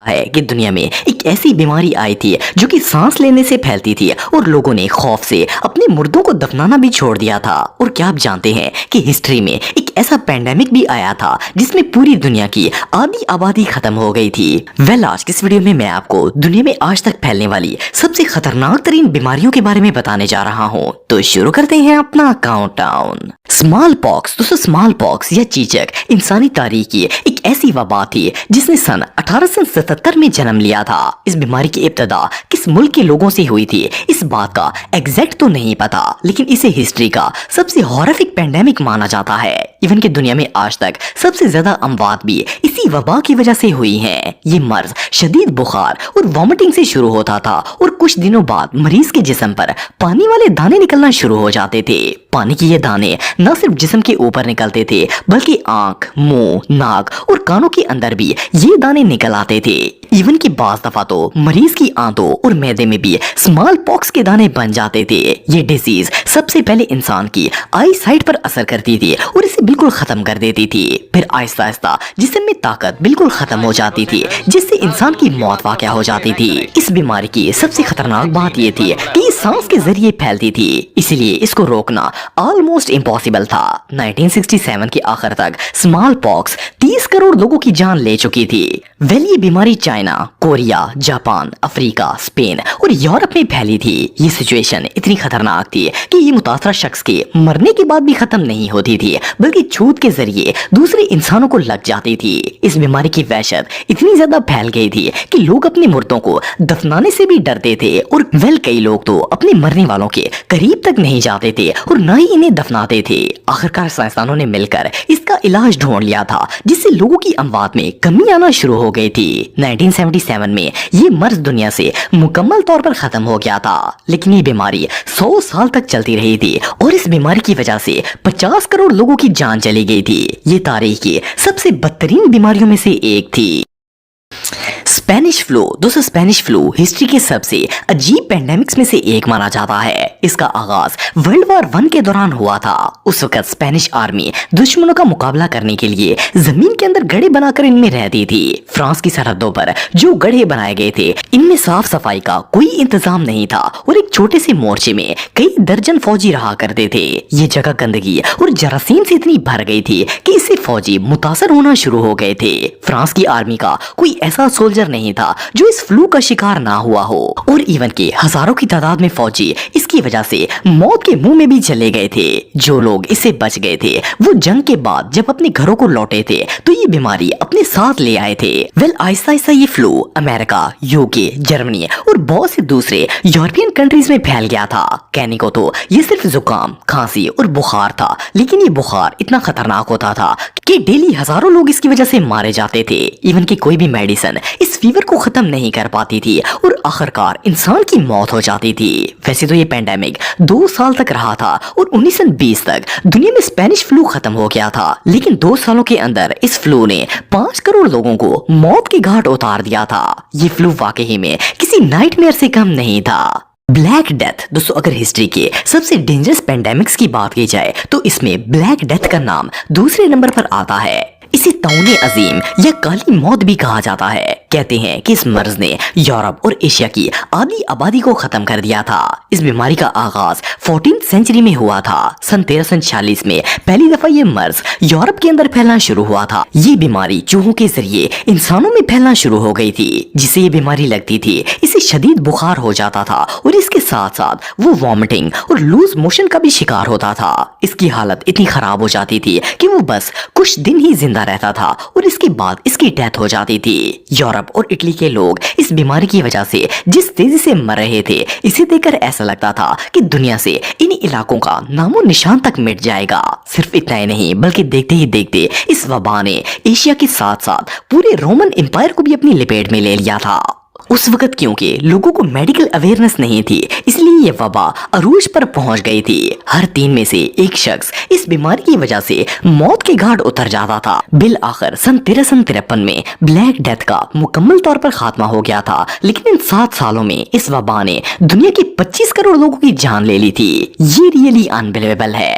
ہے کہ دنیا میں ایک ایسی بیماری آئی تھی جو کہ سانس لینے سے پھیلتی تھی اور لوگوں نے خوف سے اپنے مردوں کو دفنانا بھی چھوڑ دیا تھا۔ اور کیا آپ جانتے ہیں کہ ہسٹری میں ایک ایسا پینڈیمک بھی آیا تھا جس میں پوری دنیا کی آدھی آبادی ختم ہو گئی تھی۔ آج کی اس ویڈیو میں آپ کو دنیا میں آج تک پھیلنے والی سب سے خطرناک ترین بیماریوں کے بارے میں بتانے جا رہا ہوں۔ تو شروع کرتے ہیں اپنا کاؤنٹ ڈاؤن۔ اسمال پاکس، دوستو اسمال پاکس یا چیچک انسانی تاریخ کی ایک ایسی وبا تھی جس نے سن 1877 میں جنم لیا تھا۔ اس بیماری کی ابتدا کس ملک کے لوگوں سے ہوئی تھی اس بات کا ایگزیکٹ تو نہیں پتا، لیکن اسے ہسٹری کا سب سے ہارفک پینڈیمک مانا جاتا ہے۔ ایون کہ دنیا میں آج تک سب سے زیادہ اموات بھی اسی وبا کی وجہ سے ہوئی ہیں۔ یہ مرض شدید بخار اور وامٹنگ سے شروع ہوتا تھا اور کچھ دنوں بعد مریض کے جسم پر پانی والے دانے نکلنا شروع ہو جاتے تھے۔ پانی کی یہ دانے نہ صرف جسم کے اوپر نکلتے تھے بلکہ آنکھ، منہ، ناک اور کانوں کے اندر بھی یہ دانے نکل آتے تھے۔ ایون کہ بعض دفعہ تو مریض کی آنتوں اور معدے میں بھی اسمال پاکس کے دانے بن جاتے تھے۔ یہ ڈیزیز سب سے پہلے انسان کی آئی سائٹ پر اثر کرتی تھی اور اسے بالکل ختم کر دیتی تھی۔ پھر آہستہ آہستہ جسم میں طاقت بالکل ختم ہو جاتی تھی جس سے انسان کی موت واقع ہو جاتی تھی۔ اس بیماری کی سب سے خطرناک بات یہ تھی کہ یہ سانس کے ذریعے پھیلتی تھی، اسی لیے اس کو روکنا آلموسٹ امپاسبل تھا۔ 1967 کے آخر تک اسمال پاکس 30 کروڑ لوگوں کی جان لے چکی تھی۔ یہ بیماری چائنا، کوریا، جاپان، افریقہ، اسپین اور یورپ میں پھیلی تھی۔ یہ سچویشن اتنی خطرناک تھی کہ یہ متاثرہ شخص کے مرنے کے بعد بھی ختم نہیں ہوتی تھی بلکہ چھوت کے ذریعے دوسرے انسانوں کو لگ جاتی تھی۔ اس بیماری کی وحشت اتنی زیادہ پھیل گئی تھی کہ لوگ اپنے مردوں کو دفنانے سے بھی ڈرتے تھے اور کئی لوگ تو اپنے مرنے والوں کے قریب تک نہیں جاتے تھے اور نہ ہی انہیں دفناتے تھے۔ آخرکار سائنسدانوں نے مل کر اس کا علاج ڈھونڈ لیا تھا جس سے لوگوں کی اموات میں کمی آنا شروع ہو گئی تھی۔ 1977 میں یہ مرض دنیا سے مکمل طور پر ختم ہو گیا تھا، لیکن یہ بیماری 100 سال تک چلتی رہی تھی اور اس بیماری کی وجہ سے 50 کروڑ لوگوں کی جان چلی گئی تھی۔ یہ تاریخ کی سب سے بدترین بیماریوں میں سے ایک تھی۔ اسپینش فلو، دوستو اسپینش فلو ہسٹری کے سب سے عجیب پینڈیمکس میں سے ایک مانا جاتا ہے۔ اس کا آغاز ورلڈ وار 1 کے دوران ہوا تھا۔ اس وقت اسپینش آرمی دشمنوں کا مقابلہ کرنے کے لیے زمین کے اندر گڑھے بنا کر ان میں رہتی تھی۔ فرانس کی سرحدوں پر جو گڑھے بنائے گئے تھے ان میں صاف صفائی کا کوئی انتظام نہیں تھا اور ایک چھوٹے سے مورچے میں کئی درجن فوجی رہا کرتے تھے۔ یہ جگہ گندگی اور جراثیم سے اتنی بھر گئی تھی کہ اس سے فوجی متاثر ہونا شروع ہو گئے تھے۔ فرانس کی آرمی کا کوئی ایسا سولجر نہیں تھا جو اس فلو کا شکار نہ ہوا ہو، اور ایون کے ہزاروں کی تعداد میں فوجی اس کی وجہ سے موت کے منہ میں بھی چلے گئے تھے۔ جو لوگ اس سے بچ گئے تھے وہ جنگ کے بعد جب اپنے گھروں کو لوٹے تھے تو یہ بیماری اپنے ساتھ لے آئے تھے۔ آہستہ آہستہ یہ فلو امریکہ، یوکے، جرمنی اور بہت سے دوسرے یورپین کنٹریز میں پھیل گیا تھا۔ کہنے کو تو یہ صرف زکام، کھانسی اور بخار تھا، لیکن یہ بخار اتنا خطرناک ہوتا تھا کہ ڈیلی ہزاروں لوگ اس کی وجہ سے مارے جاتے تھے۔ ایون کہ کوئی بھی میڈیسن اس فیور کو ختم نہیں کر پاتی تھی اور آخرکار انسان کی موت ہو جاتی تھی۔ ویسے تو یہ پینڈیمک 2 سال تک رہا تھا اور 1920 تک دنیا میں اسپینش فلو ختم ہو گیا تھا، لیکن 2 سالوں کے اندر اس فلو نے 5 کروڑ لوگوں کو موت کے گھاٹ اتار دیا تھا۔ یہ فلو واقعی میں کسی نائٹ میئر سے کم نہیں تھا۔ بلیک ڈیتھ، دوستو اگر ہسٹری کے سب سے ڈینجرس پینڈیمکس کی بات کی جائے تو اس میں بلیک ڈیتھ کا نام دوسرے نمبر پر آتا ہے۔ اسے طاعون عظیم یا کالی موت بھی کہا جاتا ہے۔ کہتے ہیں کہ اس مرض نے یورپ اور ایشیا کی آدھی آبادی کو ختم کر دیا تھا۔ اس بیماری کا آغاز 14 سینچری میں ہوا تھا۔ سن 1346 میں پہلی دفعہ یہ مرض یورپ کے اندر پھیلنا شروع ہوا تھا۔ یہ بیماری چوہوں کے ذریعے انسانوں میں پھیلنا شروع ہو گئی تھی۔ جسے یہ بیماری لگتی تھی اسے شدید بخار ہو جاتا تھا اور اس کے ساتھ ساتھ وہ وامٹنگ اور لوز موشن کا بھی شکار ہوتا تھا۔ اس کی حالت اتنی خراب ہو جاتی تھی کہ وہ بس کچھ دن ہی زندہ رہتا تھا اور اس کے بعد اس کی ڈیتھ ہو جاتی تھی۔ یورپ اور اٹلی کے لوگ اس بیماری کی وجہ سے جس تیزی سے مر رہے تھے اسے دیکھ کر ایسا لگتا تھا کہ دنیا سے ان علاقوں کا نام و نشان تک مٹ جائے گا۔ صرف اتنا ہی نہیں بلکہ دیکھتے ہی دیکھتے اس وبا نے ایشیا کے ساتھ ساتھ پورے رومن امپائر کو بھی اپنی لپیٹ میں لے لیا تھا۔ اس وقت کیونکہ لوگوں کو میڈیکل اویئرنس نہیں تھی اس لیے یہ وبا عروج پر پہنچ گئی تھی۔ ہر 3 میں سے ایک شخص اس بیماری کی وجہ سے موت کے گھاٹ اتر جاتا تھا۔ بالآخر سن 1353 میں بلیک ڈیتھ کا مکمل طور پر خاتمہ ہو گیا تھا، لیکن ان 7 سالوں میں اس وبا نے دنیا کی 25 کروڑ لوگوں کی جان لے لی تھی۔ یہ ریئلی انبلیویبل ہے۔